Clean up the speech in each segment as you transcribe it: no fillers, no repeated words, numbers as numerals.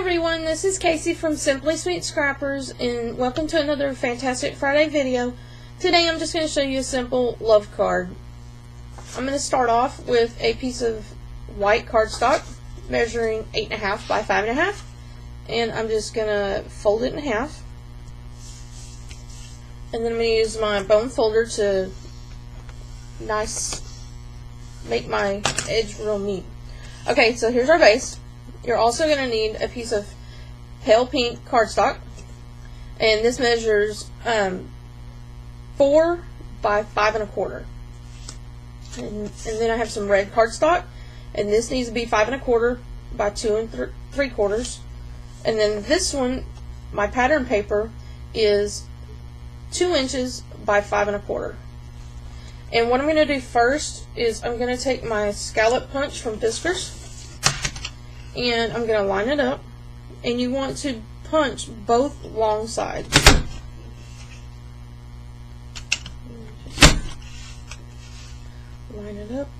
everyone, this is Kasey from Simply Sweet Scrappers, and welcome to another Fantastic Friday video. Today I'm just going to show you a simple love card. I'm going to start off with a piece of white cardstock measuring 8.5 by 5.5, and I'm just going to fold it in half. And then I'm going to use my bone folder to make my edge real neat. Okay, so here's our base. You're also going to need a piece of pale pink cardstock, and this measures 4 by 5.25. And then I have some red cardstock, and this needs to be 5.25 by 2 3/4. And then this one, my pattern paper, is 2 inches by 5.25. And what I'm going to do first is I'm going to take my scallop punch from Fiskars, and I'm going to line it up, and you want to punch both long sides. Line it up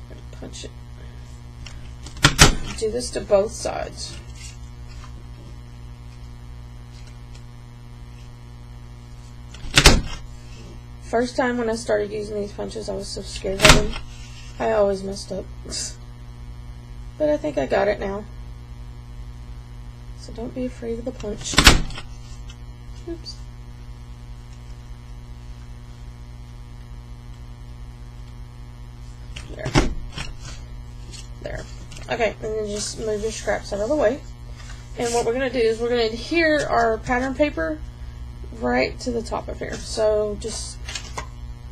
and punch it. Do this to both sides. First time when I started using these punches, I was so scared of them. I always messed up. But I think I got it now. So don't be afraid of the punch. Oops. There. Okay, and then just move your scraps out of the way. And what we're going to do is we're going to adhere our pattern paper right to the top of here. So just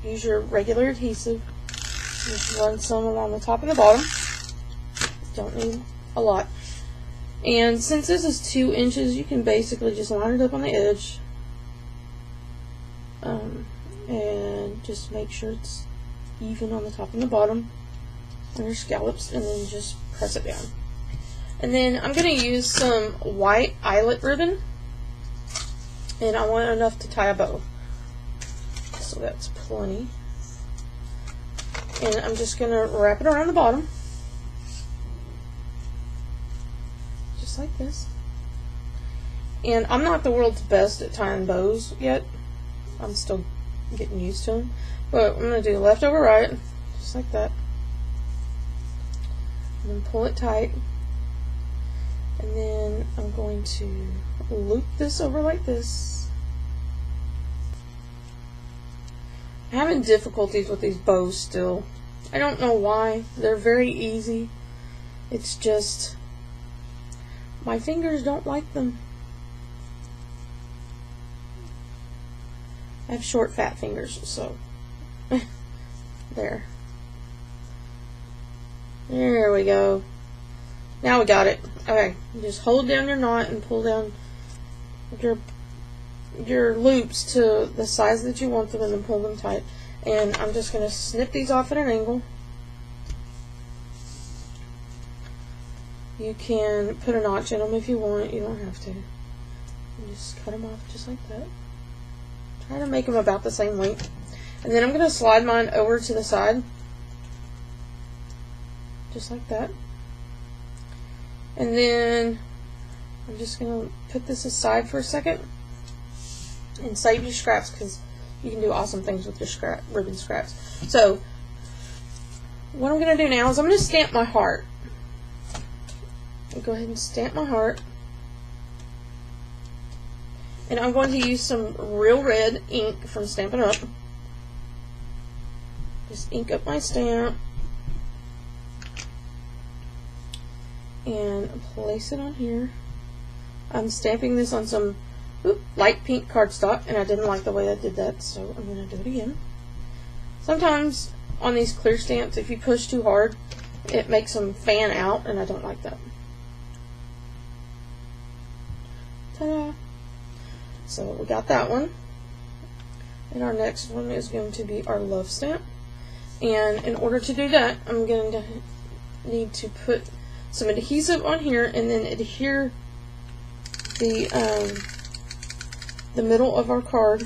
use your regular adhesive. Just run some along the top and the bottom. Don't need a lot. And since this is 2 inches, you can basically just line it up on the edge. And just make sure it's even on the top and the bottom on your scallops, and then just press it down. And then I'm going to use some white eyelet ribbon, and I want enough to tie a bow. So that's plenty. And I'm just going to wrap it around the bottom. Just like this. And I'm not the world's best at tying bows yet. I'm still getting used to them. But I'm going to do left over right, just like that. And then pull it tight. And then I'm going to loop this over like this. I'm having difficulties with these bows still. I don't know why. They're very easy. It's just my fingers don't like them. I have short, fat fingers, so there. There we go. Now we got it. Okay, just hold down your knot and pull down your loops to the size that you want them, and then pull them tight. And I'm just going to snip these off at an angle. You can put a notch in them if you want. You don't have to. You just cut them off just like that. Try to make them about the same length. And then I'm going to slide mine over to the side. Just like that. And then I'm just going to put this aside for a second and save your scraps, because you can do awesome things with your ribbon scraps. So what I'm going to do now is I'm going to stamp my heart. I'll go ahead and stamp my heart. And I'm going to use some real red ink from Stampin' Up. Just ink up my stamp. And place it on here. I'm stamping this on some light pink cardstock, and I didn't like the way I did that, so I'm going to do it again. Sometimes on these clear stamps, if you push too hard, it makes them fan out, and I don't like that. Ta-da! So we got that one. And our next one is going to be our love stamp. And in order to do that, I'm going to need to put some adhesive on here, and then adhere the middle of our card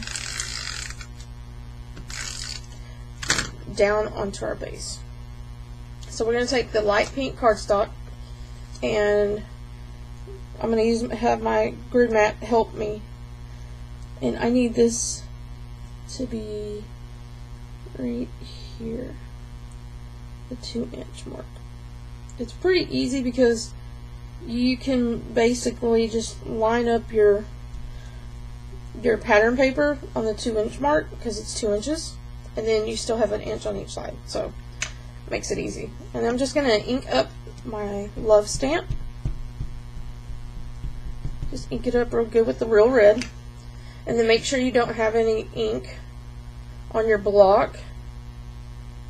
down onto our base. So we're going to take the light pink cardstock and I'm going to have my grid mat help me. And I need this to be right here, the 2-inch mark. It's pretty easy because you can basically just line up your pattern paper on the 2-inch mark because it's 2 inches, and then you still have an inch on each side, so it makes it easy. And I'm just going to ink up my love stamp. Just ink it up real good with the real red. And then make sure you don't have any ink on your block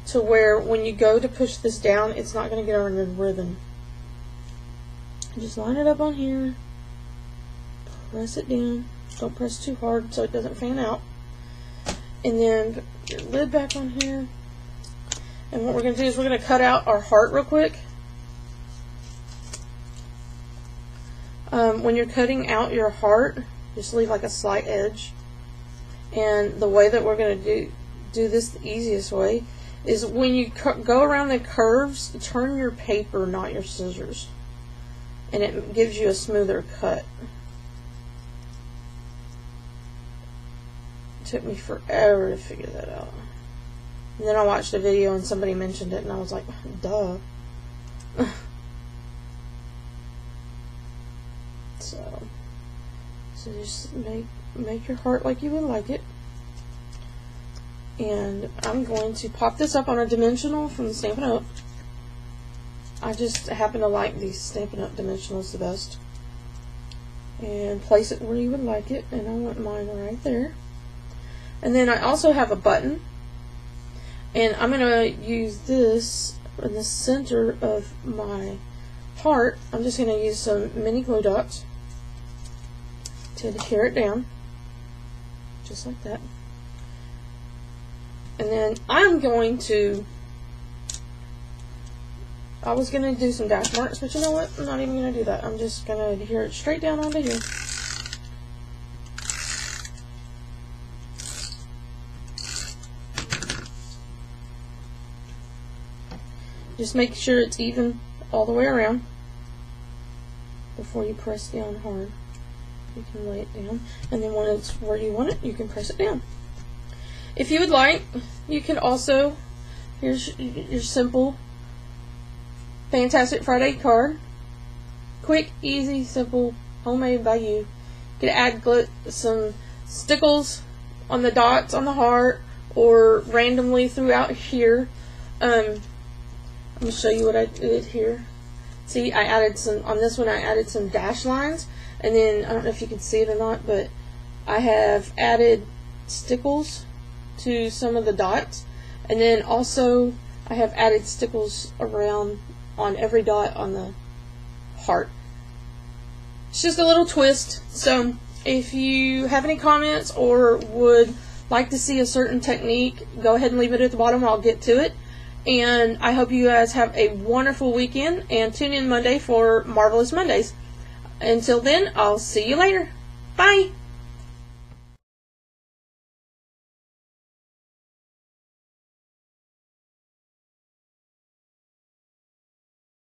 to where when you go to push this down, it's not going to get on the ribbon. Just line it up on here. Press it down. Don't press too hard so it doesn't fan out. And then put your lid back on here. And what we're going to do is we're going to cut out our heart real quick. When you're cutting out your heart, just leave like a slight edge. And the way that we're going to do this the easiest way is when you go around the curves, turn your paper, not your scissors. And it gives you a smoother cut. It took me forever to figure that out. And then I watched a video and somebody mentioned it and I was like, duh. So just make your heart like you would like it. And I'm going to pop this up on a dimensional from the Stampin' Up. I just happen to like these Stampin' Up dimensionals the best. And place it where you would like it. And I want mine right there. And then I also have a button. And I'm going to use this in the center of my heart. I'm just going to use some mini glue dots to adhere it down, just like that. And then I'm going to, I was going to do some dash marks, but you know what? I'm not even going to do that. I'm just going to adhere it straight down onto here. Just make sure it's even all the way around before you press down hard. You can lay it down, and then when it's where you want it, you can press it down. If you would like, you can also, here's your simple Fantastic Friday card. Quick, easy, simple, homemade by you. You can add some stickles on the dots on the heart or randomly throughout here. I'm going to show you what I did here. See, I added some, on this one I added some dash lines. And then, I don't know if you can see it or not, but I have added stickles to some of the dots. And then also, I have added stickles around on every dot on the heart. It's just a little twist. So, if you have any comments or would like to see a certain technique, go ahead and leave it at the bottom. I'll get to it. And I hope you guys have a wonderful weekend. And tune in Monday for Marvelous Mondays. Until then, I'll see you later. Bye!